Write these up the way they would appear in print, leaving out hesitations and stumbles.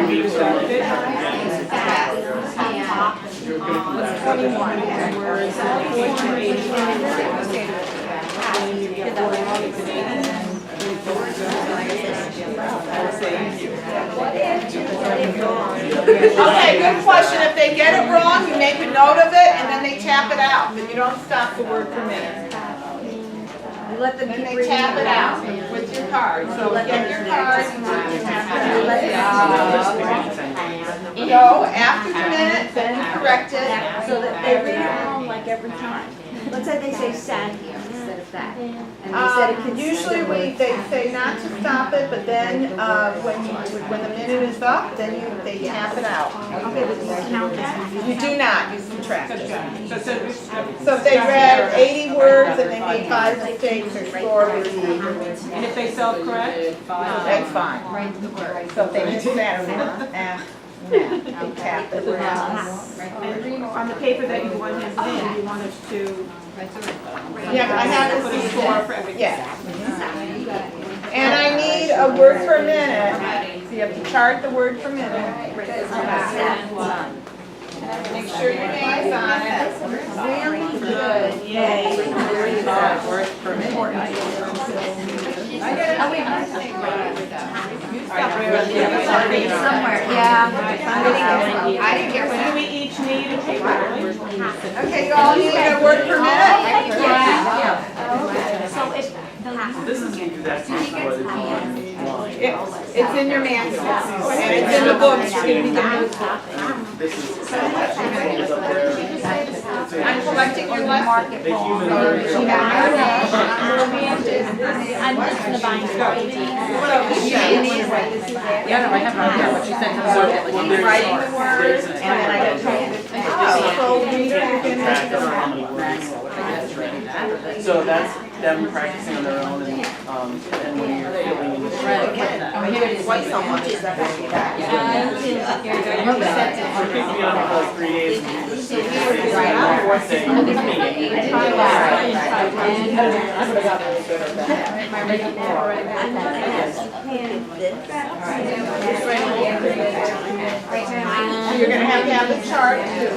Okay, good question. If they get it wrong, you make a note of it and then they tap it out, but you don't stop the word per minute. You let them Then keep they reading. tap it out with your card. So get your card and tap it out. Go after the minute, then correct it. So that they read it wrong like every time. Let's say they say sat here instead of that. And they said it Usually they say not to stop it, but then when the minute is up, then they tap it out. Okay, but you count it. You do not, you subtract it. So if they read 80 words and they made 5 mistakes, their score would be, And if they self-correct? that's fine. So if they miss that, they tap it. And on the paper that you want him in, you want us to Yeah, I have put a this score for everything. Yeah. And I need a word per minute. So you have to chart the word per minute. Make sure your name's on it. Really good. Yay. Word per minute. Somewhere, yeah. I didn't get Do one. we each need a paper? Okay, you all need a word per minute? This is exactly what it's It's in your manual, and it's in the books, you can read the book. This is I'm collecting your lesson. the human I'm just gonna bind it. Yeah, no, I have right here, what you said. He's writing the words, and then I get told. So reader, you can. So that's them practicing on their own, and when you're filling in the White someone is that. for picking up for like 3 days, and you just say, fourth day, you meet. So you're gonna have the chart too.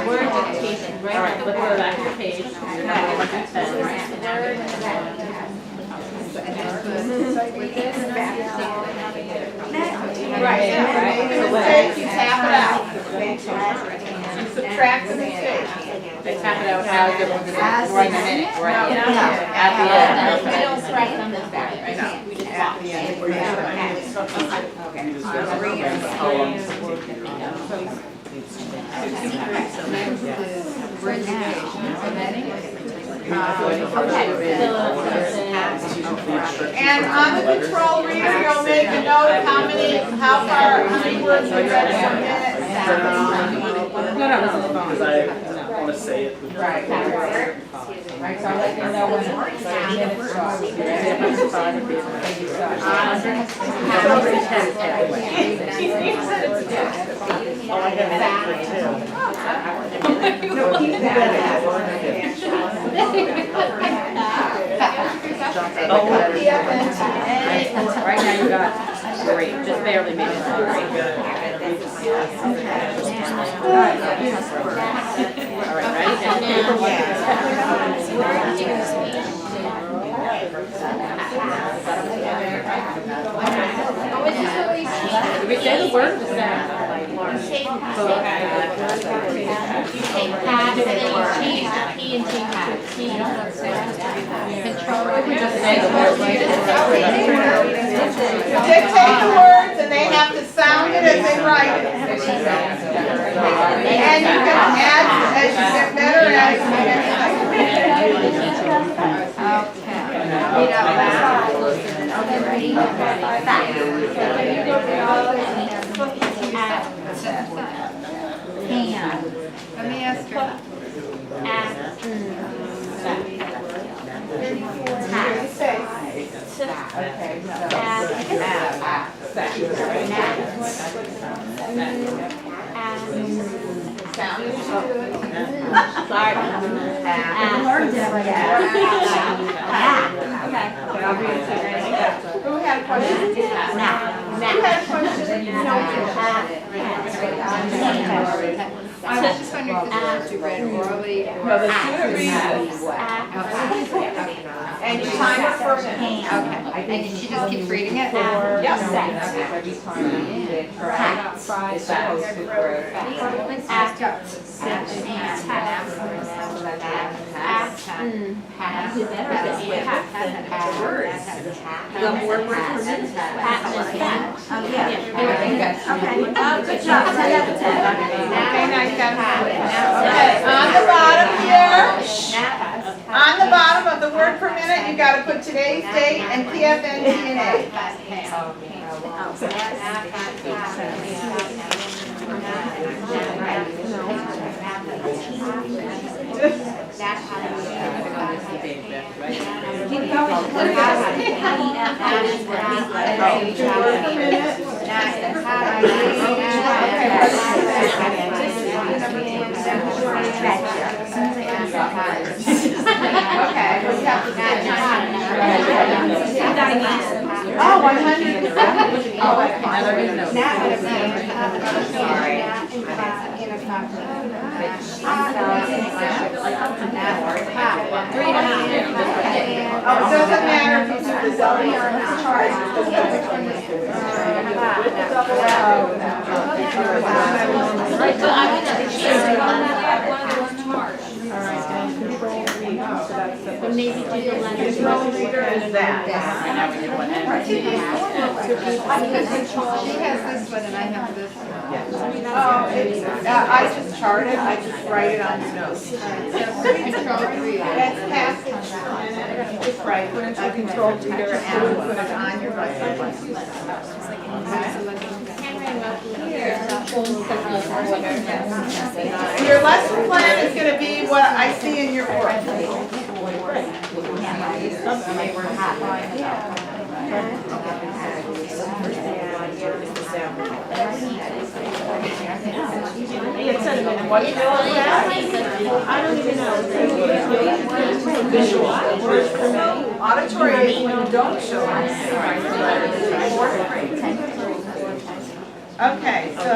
Word dictation, right? Alright, let's go back to the page. You're not going to Right, yeah, right. The mistake, you tap it out. You subtract the mistake. They tap it out as it was during the minute, right? No, At the end. We don't write on this back, right? We just watch. You just remember how long it's taking. And on the control reader, you'll make a note of how many words you read in 1 minute. Because I want to say it. Right, so I'll let you know when it's 5 minutes starts. Oh, I got it too. Right now you got great, just barely made it. All right, ready? Did we say the word? Was that? You take pass and then you change the P and take pass. Control. Just say the word, right? Dictate the words and they have to sound it as they write it. And you can add, as you get better at it, Okay, ready? Back. Hand. Let me ask her. Who had a question? Who had a question? just wondering if this was to read orally or. No, the student reads it. And you time it for a minute. Okay, and she just keeps reading it? Yep. Good job, 10 out of 10. Okay, now you gotta. Okay, on the bottom here, on the bottom of the word per minute, you gotta put today's date and PFN, DNA. Okay, we have to oh, 100. Oh, that's oh, it doesn't matter if you do the zoning or this chart. Maybe do the letters. Control reader is that. She has this one and I have this one. Oh, it's, I just chart it, I just write it on the notes. Control reader. That's passage per minute, you just write, put it into a control reader and put it on your license. Your lesson plan is gonna be what I see in your book. Auditory is when you don't show us. Okay, so,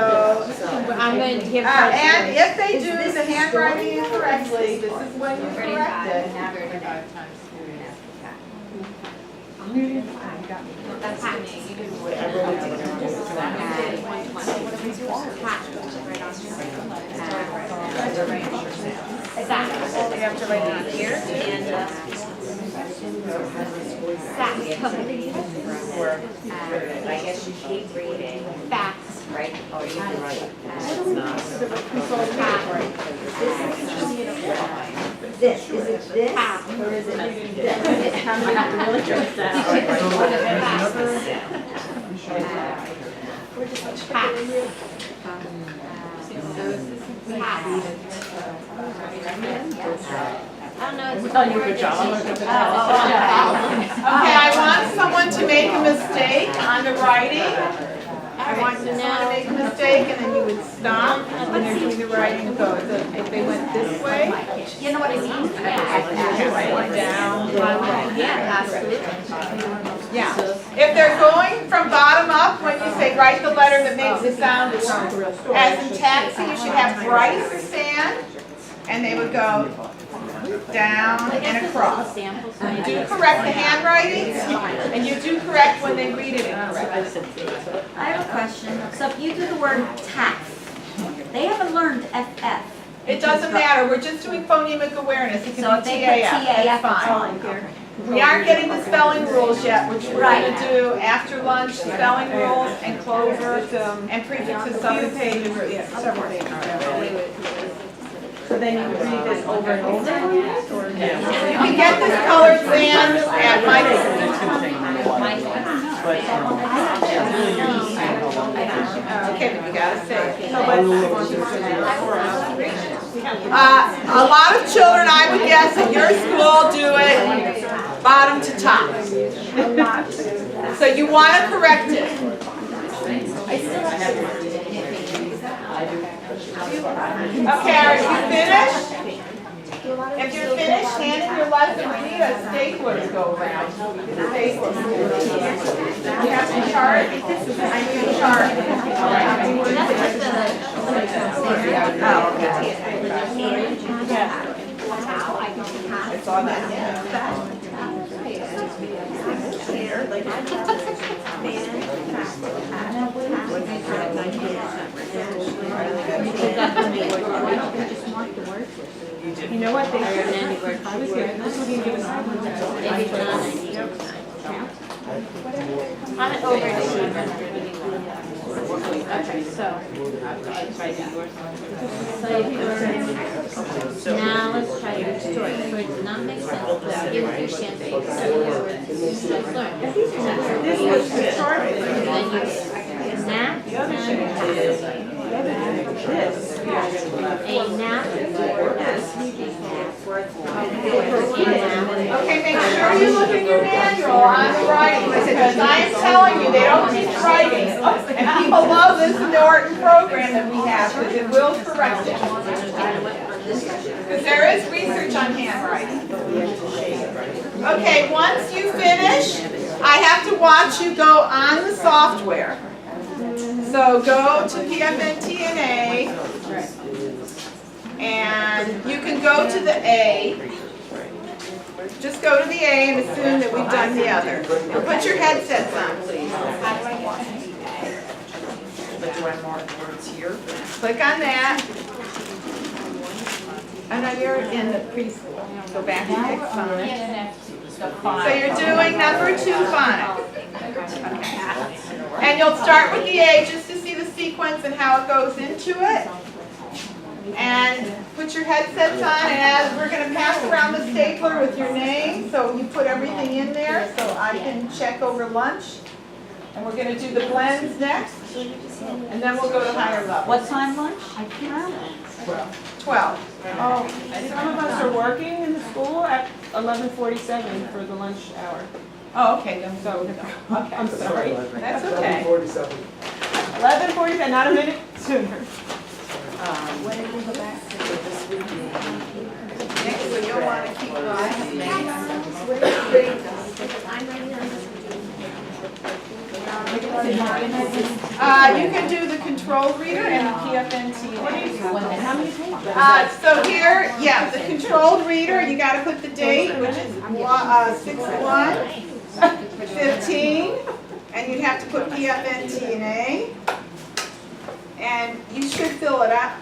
I'm going to give and if they do the handwriting incorrectly, this is when you correct it. You have to write it on here I guess you keep reading, facts. right? Oh, you can write it. This, is it this, or is it this? I'm gonna have to really check that I don't know. It's on your good job. Okay, I want someone to make a mistake on the writing. I want someone to make a mistake and then you would stop when they're doing the writing and go, if they went this way. You know what I mean? Write it down. Yeah. If they're going from bottom up, when you say write the letter that makes it sound as in taxi, you should have Bryce or Sand, and they would go down and across. You do correct the handwriting, and you do correct when they read it incorrectly. I have a question. So if you do the word tax, they haven't learned FF. It doesn't matter, we're just doing phonemic awareness, it So can if be they put TAF, TAF, that's it's fine. fine. We aren't getting the spelling rules yet, which we're Right. gonna do after lunch, spelling rules and closures and prefixes, few pages, several pages. So then you would read this over and over? You can get this colored sand at Mike's. Okay, but you gotta say. A lot of children, I would guess, at your school do it bottom to top. So you wanna correct it. Okay, are you finished? If you're finished, hand in your lesson, we need a stapler to go around. Stapler. You have to chart? I need a chart. Oh, okay. saw that. You know what, they, I was here, this was gonna give us. On it over Okay, so. Now let's try to restore it, so it does not make sense, but give it your chance to learn. This was the chart. Then you snap, This. a nap, Okay, make sure you look in your manual on the writing, because I am telling you, they don't teach writing. And people love this Norton program that we have, because it will correct it. Because there is research on handwriting. Okay, once you finish, I have to watch you go on the software. So go to PFNTNA, and you can go to the A. Just go to the A and assume that we've done the other. And put your headsets on, please. Do I mark words here? Click on that. I know you're in the preschool. Go back to next phonics. So you're doing number 2 phonics. And you'll start with the A just to see the sequence and how it goes into it. And put your headsets on, and as we're going to pass around the stapler with your name, so you put everything in there so I can check over lunch. And we're going to do the blends next, and then we'll go to higher level. What time lunch? 12. Oh, some of us are working in the school at 11:47 for the lunch hour. Oh, okay, then So, okay. I'm sorry. That's okay. 11:47, not a minute sooner. Next, so you'll want to keep you can do the control reader and the PFNT. How many pages? So here, yeah, the controlled reader, you got to put the date, which is 6/1/15, and you'd have to put PFNTNA, and you should fill it up.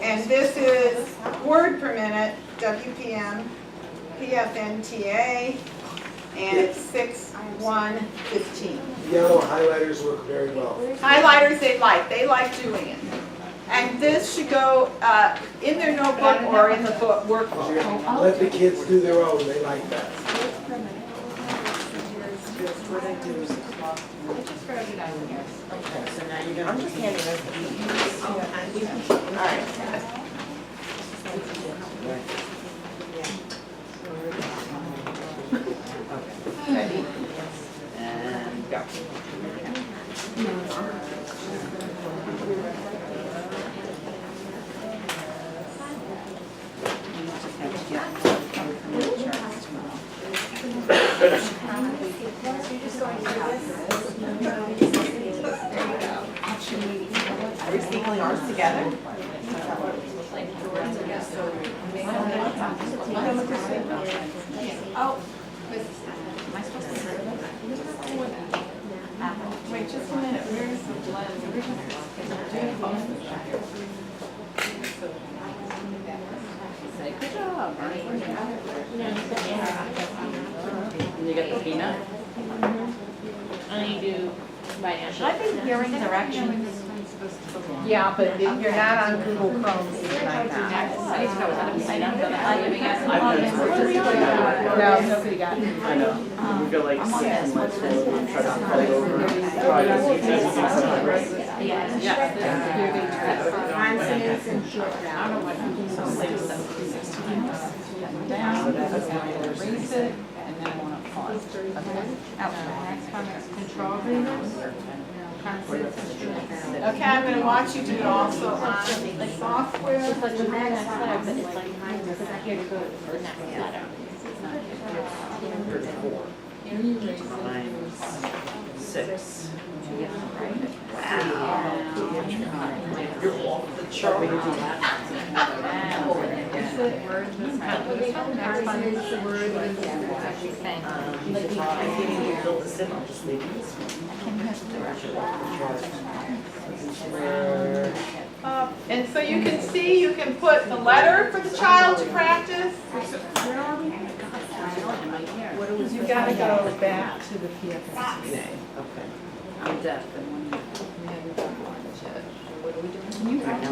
And this is word per minute, WPM, PFNTA, and it's 6/1/15. Yellow highlighters work very well. Highlighters they like doing it. And this should go in their notebook or in the book workbook. Let the kids do their own, they like that. I'm just handing this. Ready? And go. Are we stapling ours together? Oh. Wait just a minute, where's the blend? Good job. You get the peanut? And you do by now. Should I be hearing directions? Yeah, but you're not on Google Chrome. so it's not that. No, nobody got it. I know. We feel like six and let's go try to play over. Consonants and short vowels. Erase it, and then I want to pause. Next one is control readers. Consonants and short vowels. Okay, I'm going to watch you do it also on the software. It's like the next letter, but it's like because I hear to go to the next letter. Six. Wow. You're off the chart. consonant word that's consonant word is everything. And so you can see, you can put the letter for the child to practice. You gotta go back to the PFMTA. I'm deaf and We haven't done lunch yet. What are we doing? You have to.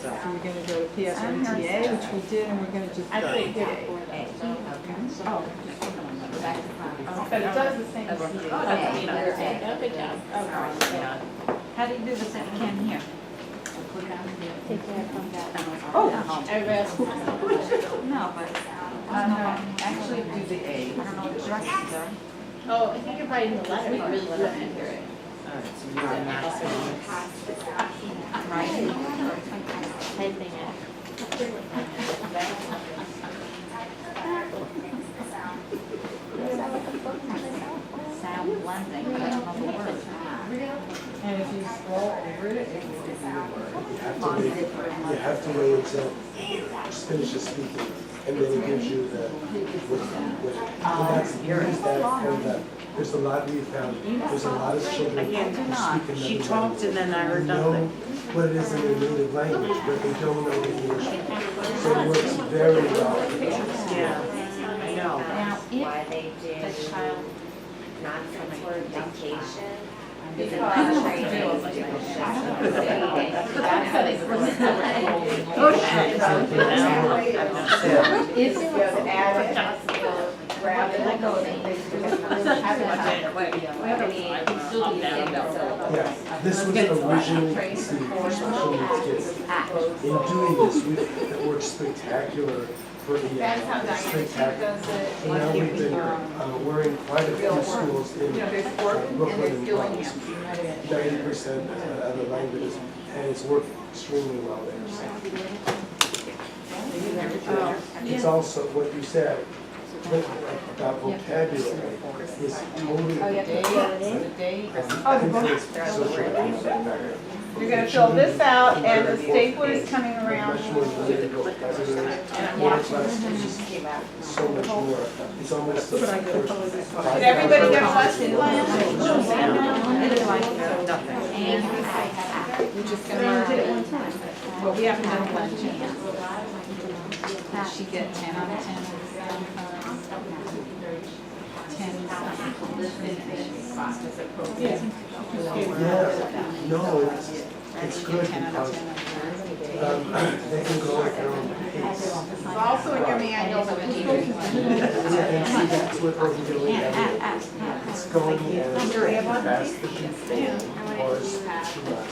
So we're gonna go to PFMTA, which we did, and we're gonna just go to A. Oh. But it does the same. Good job. How do you do this if you can't hear? Take that from that. Oh. Everybody else. No, but, actually do the A. I don't know what the directions are. Oh, I think you're writing the letter. We really want to hear it. Typing it. Sound blending, I don't know the word. And if you scroll over it, it will give you the word. You have to wait until just finishes speaking, and then it gives you the, and that's, use that, and there's a lot we found, there's a lot of children who speak She another talked and then I heard language. They know nothing. what it is in their native language, but they don't know the English. So it works very well. Yeah, I know. That's why they do The child. nonsense word dictation. Because Yeah, this was originally conceived for special needs kids. In doing this, it worked spectacular for the, That's how Diane spectacular. does it. And now we've been, we're in quite a few schools in There's work and Brooklyn there's and doing Bronx. it. 90% of the languages, and it's worked extremely well there. It's also what you said about vocabulary is totally. You're gonna fill this out and the stapler is coming around. Much more limited vocabulary. One class is just so much more. It's almost the first. Did everybody get a lesson plan? We just did it one time, but we haven't done one chance. Did she get 10 out of 10? 10 Yeah, no, it's good because they can go at their own pace. It's also in your manual. And see, that's what we're doing. It's going as fast as you can, or as too much.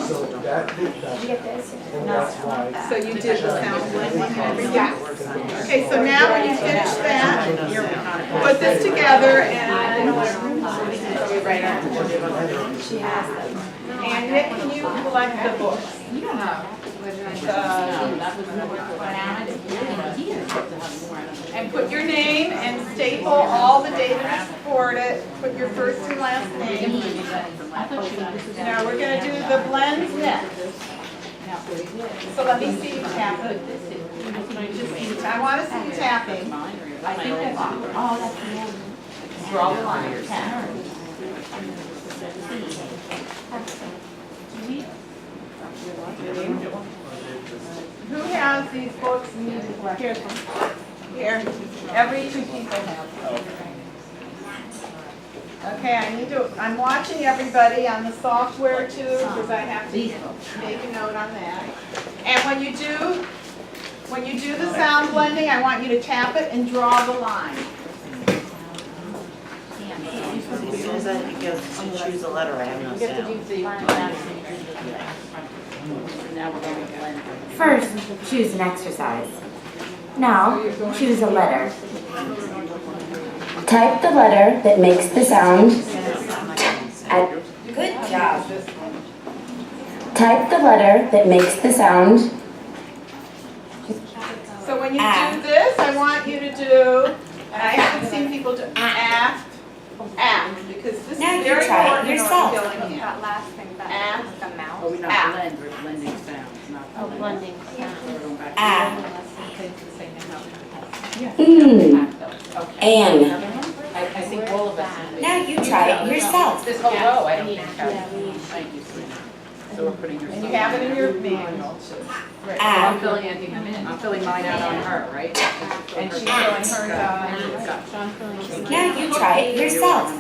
So that, and that's why. So you did the sound blending and everything? Okay, so now when you finish that, put this together and Nick, can you collect the books? And put your name and staple all the data to support it. Put your first and last name. Now we're going to do the blends next. So let me see you tap it. I want to see you tapping. I think that's draw the line. Tap. Who has these books and need to collect? Here, every 2 people have. Okay, I'm watching everybody on the software too, because I have to make a note on that. And when you do the sound blending, I want you to tap it and draw the line. As soon as I choose a letter, I have no sound. First, choose an exercise. Now, choose a letter. Type the letter that makes the sound. Good job. Type the letter that makes the sound. So when you do this, I want you to do, and I haven't seen people do act, because this is Now very you try it important in yourself. filling in. That last thing, that Act. the mouth. But we're not Act. blend, we're blending sounds, not blending. blending sound. A, Okay. An. I think all of us. Now you try it yourself. This whole row, I don't think Yeah, has. we- So we're putting your. And you have it in your manual too. I'm A, filling it, I'm filling mine out on her, right? And she's filling hers out. Sean filling. now you try it yourself.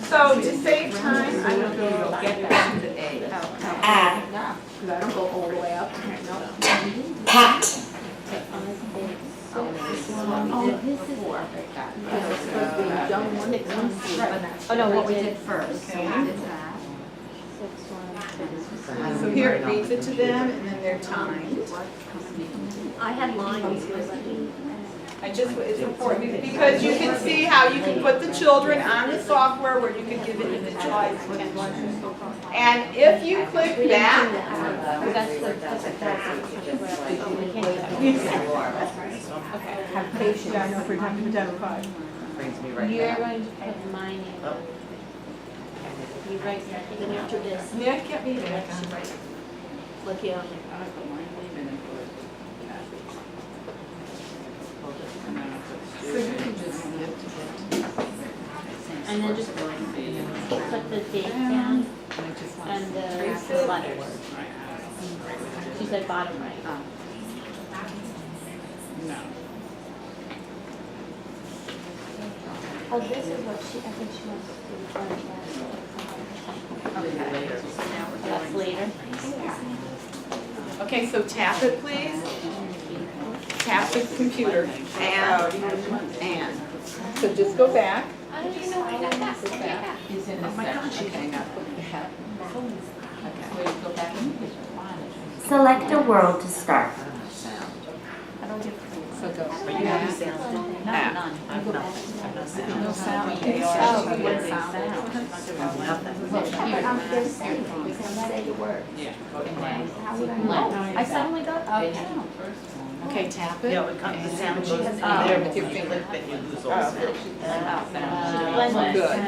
So to save time, I will go Get back to the A. A, Because I don't go all the way up. pat, Oh, no, what we did first. So here it reads it to them and then they're timed. I had lines. I just, it's important because you can see how you can put the children on the software where you can give individualized attention. And if you click that, Have patience. Yeah, I know, if we have to put down 5. Brings me right You're back. going to put my name. You write something after this. Nick, get me there. Look here. So you can just skip to And then just put the date down and the letters. She said bottom right. Oh, this is what she, I think she wants to do. That's later. Okay, so tap it, please. Tap the computer. And. So just go back. I don't even know where you got that. Go back. He's in the section. Hang on. Okay. Go back and select a world to start. So go. But you have sound. App. no sound. Oh, One sound. Say the word. I suddenly got, oh. Okay, tap it. Yeah, when it comes to sound, goes in there with your finger, then you lose all sound. Good.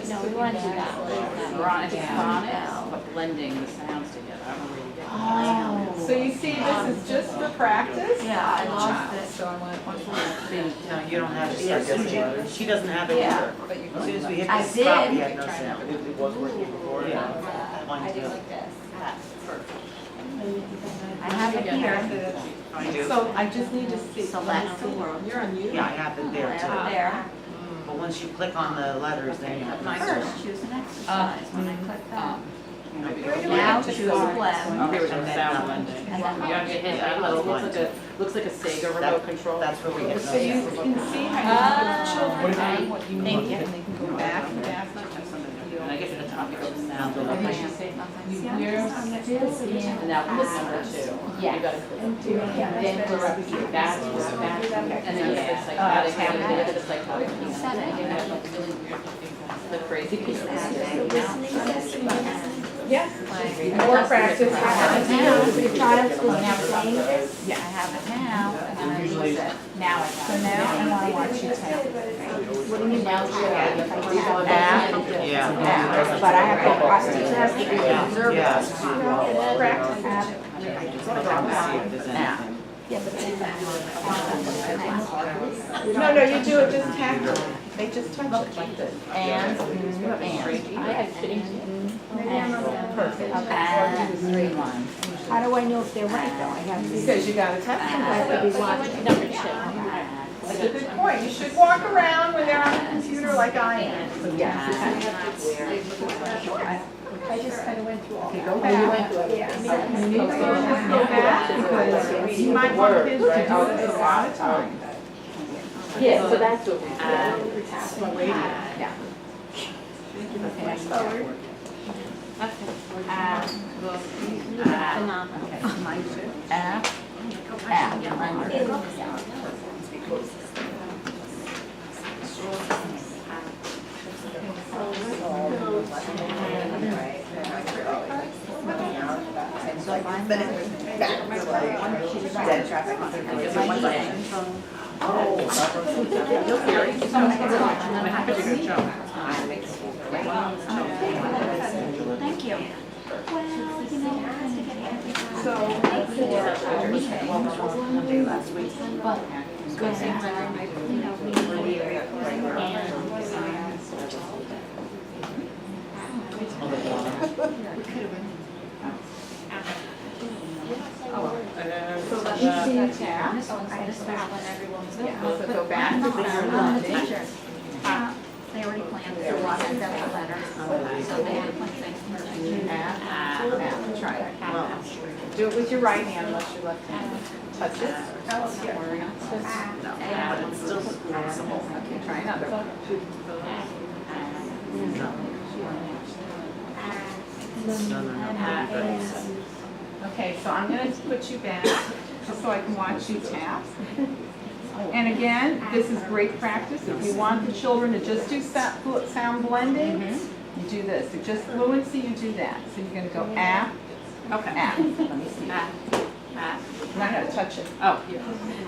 No, we want to do that. We're on phonics, but blending the sounds together. I don't know where you get it. So you see, this is just for practice? Yeah, I lost it. So I want. No, you don't have it. Yeah, Susie, she doesn't have it either. As soon as we hit I the stop, we did. had no sound. It was working before. Yeah. Mine too. I have it here. I do. So I just need to see. Select the world. You're on mute. Yeah, I have it there too. There. But once you click on the letters, then you have to First, choose an exercise. When I click that. Where do Now I choose choose? blend. Here we go, sound blending. And then You gotta get hit, that looks like a Sega remote control. That's where we get no So you sound. can see how you can put children on what you need, and they can go back and back. And I guess at the top you go to sound. And And now click number 2. You gotta click 2. Then we're up here, that's where that's, and then it's like adding, it's like the crazy piece. Yes. More practice. I have it now. The child was now saying this. Yeah, I have it now. And then I lose it. Now I have it. So now I want to watch you tap. What do you mean now? Yeah. But I have to, I teacher has to be observant. Yeah. Practice. I just want to see if there's anything. Yeah, but No, you do it, just tap it. They just touch it like this. and. I have fitting too. Perfect. How do I know if they're right though? I have to. Because you gotta touch I them. have to be watching. Number 2. That's a good point. You should walk around when they're on the computer like I am. I just kind of went through all that. Go back. You need to learn how to go back because you might want kids to do this a lot of times. Yeah, so that's what we Yeah. Okay, forward. phenomenal. Mine too. Dead traffic. Thank you. One day last week. So go back to sound blending. They already planned to walk and send the letter, so they had one thing. Try it. Do it with your right hand, unless your left hand. Touch it. No, But it's still possible. okay, try another one. Okay, so I'm gonna put you back, just so I can watch you tap. And again, this is great practice. If you want the children to just do sound blending, you do this. If just fluency, you do that. So you're gonna go ah, Okay. ah. Let me see. No, touch it. Oh.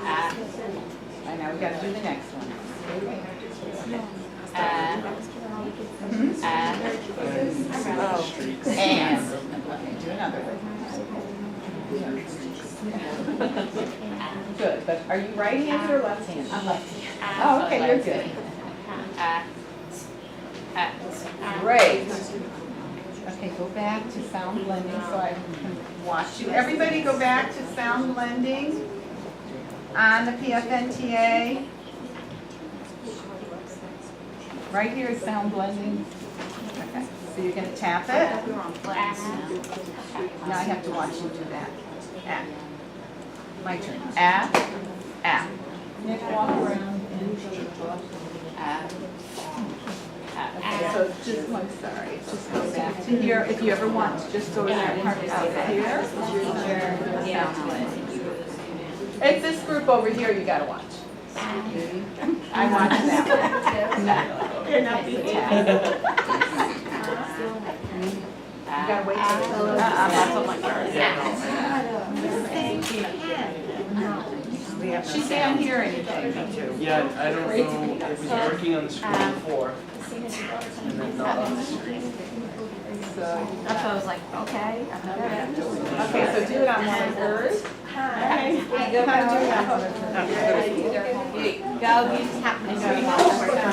Ah. And now we gotta do the next one. Ah. Ah. And. Okay, do another one. Good, but are you right-handed or left-handed? I'm left-handed. Oh, okay, you're good. Great. Okay, go back to sound blending so I can watch you. Everybody go back to sound blending on the PFNTA. Right here is sound blending. Okay, so you're going to tap it. Now I have to watch you do that. Ah. My turn. Ah, ah. Nick, walk around and ah. Okay, so just, I'm sorry, just go back to here. If you ever want to just go to that part out here. It's this group over here you gotta watch. I watch that one. You're not being You gotta wait till she can't hear anything. Yeah, I don't know, it was working on the screen before, and then not on the screen. So, That's why I was like, okay. okay, so do it on one of hers. Okay. Do it on one of hers.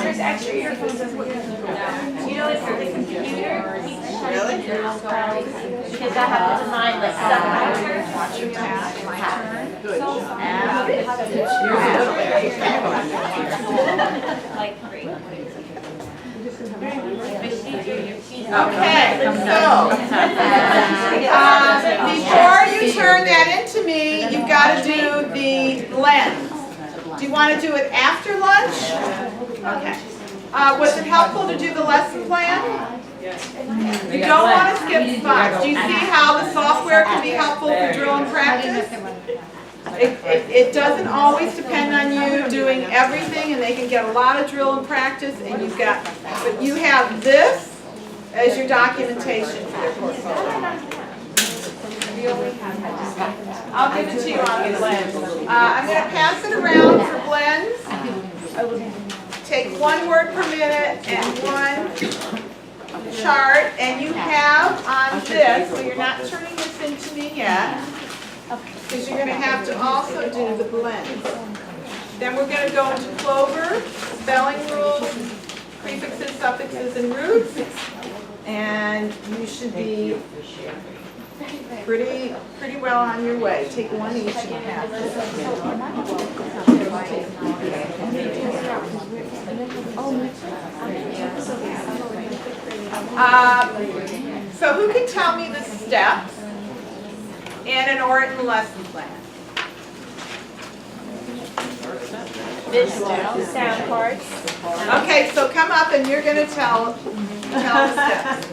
There's extra earphones as well. You know, it's for the computer. Really? Because I have to design like stuff. Watch your tap. My turn. Good. Like great. Okay, so, before you turn that into me, you've got to do the blends. Do you want to do it after lunch? Okay. Was it helpful to do the lesson plan? You don't want to skip spots. Do you see how the software can be helpful for drill and practice? It doesn't always depend on you doing everything, and they can get a lot of drill and practice, and you've got, but you have this as your documentation for their portfolio. I'll give it to you on the blends. I'm going to pass it around for blends. Take 1 word per minute and 1 chart, and you have on this, so you're not turning this into me yet, because you're going to have to also do the blends. Then we're going to go into Clover, spelling rules, prefixes, suffixes, and roots, and you should be pretty well on your way. Take 1 each and pass so who can tell me the steps in an Orton lesson plan? Sound cards. Okay, so come up and you're going to tell the steps.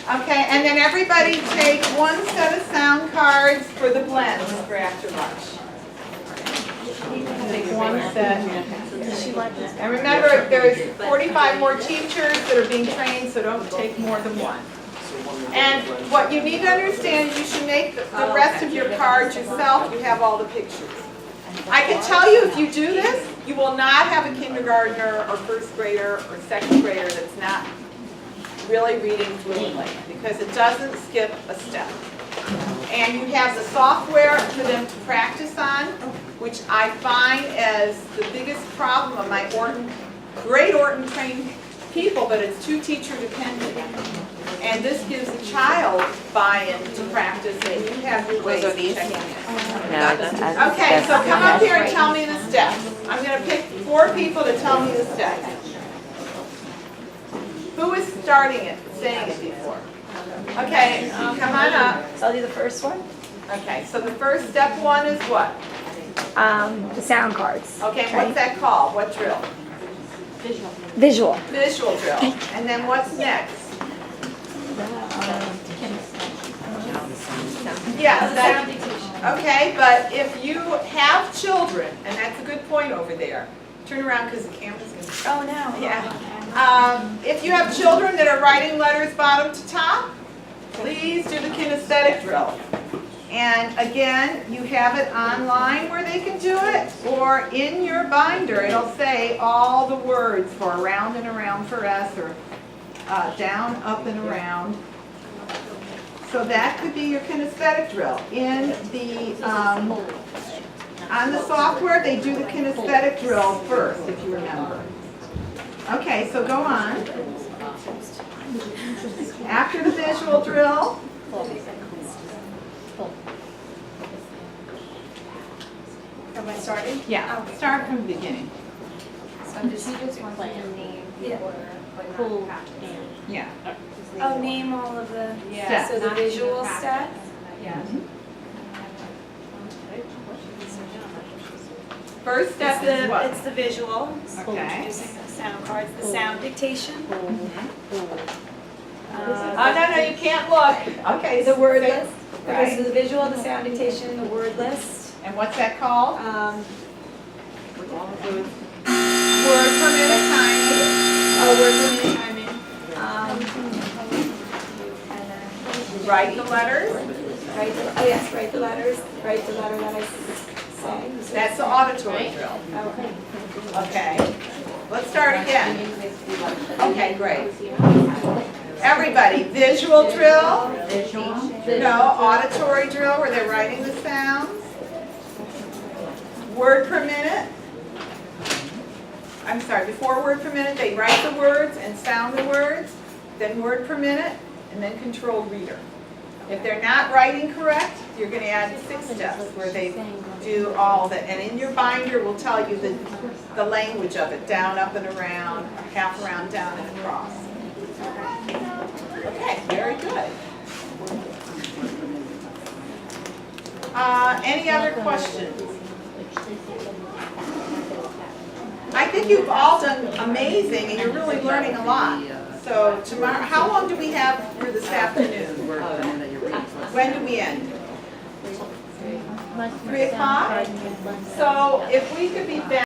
Okay, and then everybody take 1 set of sound cards for the blends for after lunch. Take 1 set. And remember, there's 45 more teachers that are being trained, so don't take more than 1. And what you need to understand is you should make the rest of your cards yourself. You have all the pictures. I can tell you if you do this, you will not have a kindergartner or 1st grader or 2nd grader that's not really reading fluently, because it doesn't skip a step. And you have the software for them to practice on, which I find as the biggest problem of my great Orton trained people, but it's too teacher dependent. And this gives the child buy-in to practice, and you have your ways of checking it. Okay, so come up here and tell me the steps. I'm going to pick 4 people to tell me the steps. Who is starting it, saying it before? Okay, come on up. So I'll do the first one. Okay, so the first step 1 is what? The sound cards. Okay, what's that called? What drill? Visual. Visual drill. And then what's next? Yes, okay, but if you have children, and that's a good point over there. Turn around because the camera's going to... Oh, no. Yeah. If you have children that are writing letters bottom to top, please do the kinesthetic drill. And again, you have it online where they can do it, or in your binder, it'll say all the words for around and around for us, or down, up, and around. So that could be your kinesthetic drill. In the, on the software, they do the kinesthetic drill first, if you remember. Okay, so go on. After the visual drill, Am I starting? yeah, start from the beginning. So does he just want the name or Cool. Yeah. Oh, name all of the, Steps. so the visual step. First step is what? It's the visual. Okay. Using the sound cards, the sound dictation. Oh, no, you can't look. Okay. The word list. Okay, Right. so the visual, the sound dictation, the word list. And what's that called? Word Word per minute timing. per minute timing. Write the letters. Write the letters. Write the letter that I say. That's the auditory drill. Okay. Okay. Let's start again. Okay, great. Everybody, visual drill. No, auditory drill where they're writing the sounds. Word per minute. I'm sorry, before word per minute, they write the words and sound the words, then word per minute, and then controlled reader. If they're not writing correct, you're going to add 6 steps where they do all that. And in your binder will tell you the language of it, down, up, and around, half around, down, and across. Okay, very good. Any other questions? I think you've all done amazing, and you're really learning a lot. So tomorrow, how long do we have for this afternoon? When do we end? 3 o'clock? So if we could be back.